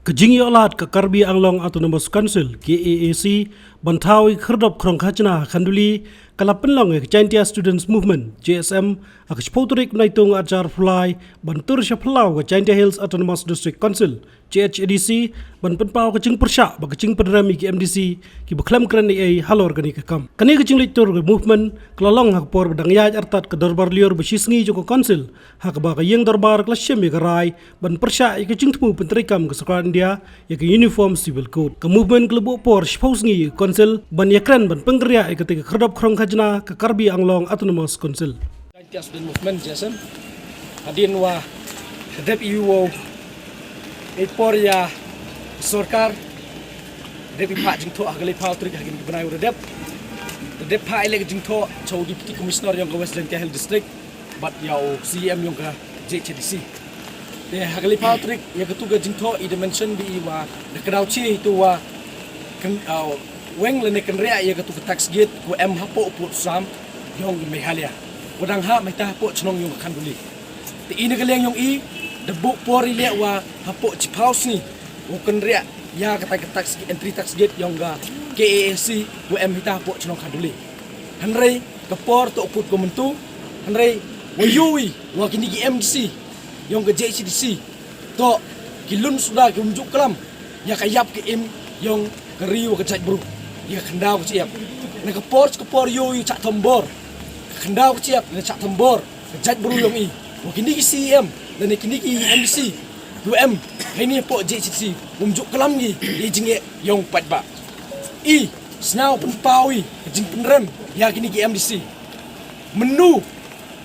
Kejingi olat ke Karbi Anglong Autonomous Council KAAC bantawi kherdop krong khachna khanduli kala penlong ke Chantia Students Movement JSM ak spoturik naitung ajar fly bantur shaplau ke Chantia Hills Autonomous District Council CHADC ban penpau ke jing persya ba ke jing penrami ke MDC ki baklam kran ai halor gani ke kam kani ke jing litur ke movement klalong hak por badang yaj artat ke dorbar liur besisngi joko council hak ba ke yeng dorbar klasem ke rai ban persya ke jing temu pentrikam ke sekolah India ya ke uniform civil code ke movement kelebo por spousngi council ban yakran ban penggeria ke ketika kherdop krong khajna ke Karbi Anglong Autonomous Council Chantia Student Movement JSM adin wa dep iwo Eporia Sorkar Depi Pak Jingto Agali Pautrik Hagin Benai Redep Dep Pak Elek Jingto Chow Deputy Commissioner yang ke West Chantia Hill District Bat Yau CM yang ke JCDC De Hagali Pautrik yang ketuga Jingto I dimension bi wa de Kedauchi itu wa weng lene kenria yang ketuga tax gate ku M hapo put sam yang Meghalaya wadang ha mai ta hapo chnong yang khanduli te ini keleng yang I the book pori le wa hapo chipaus ni uken ria ya kata tax entry tax gate yang ga KAAC UM hita hapo chnong khanduli hanrei kapor to put komentu hanrei wayui wa kini MDC yang ga JCDC to kilun sudah ke unjuk kelam ya kayap ke im yang keriu ke cak bru ya khendau ke siap na kapor yui cak tombor khendau ke siap na cak tombor ke cak bru yang I wa kini CM dan kini MDC UM ini po JCC umjuk kelam gi jinge yang patba I snau pun pawi jing penrem ya kini MDC menu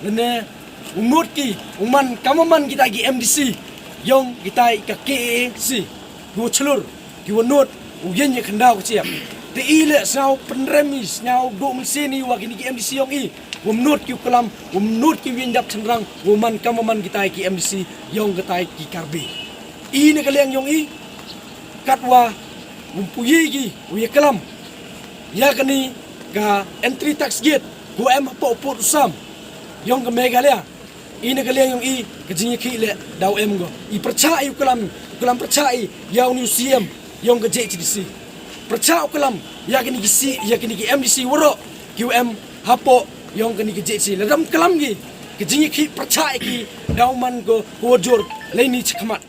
dan umut ki uman kamaman kita gi MDC yang kita ke KAAC go celur ki wonot uyen ye khendau siap te ile snau penrem snau do mesini wa kini MDC yang I umnut ki kelam umnut ki winjap cendrang uman kamaman kita ki MDC yang kita ki Karbi ini kalian yang I katwa umpuyi ki uye kelam ya kini ka entry tax gate go em po usam yang ke Meghalaya ini kalian yang I kejingnya ki le dau em go I percaya kelam percaya yang new CM yang ke JCDC percaya kelam ya kini ki MDC woro ki UM hapo yang kini kejeci ledam kelam gi kejingi ki percaya ki dauman go wajur laini cekamat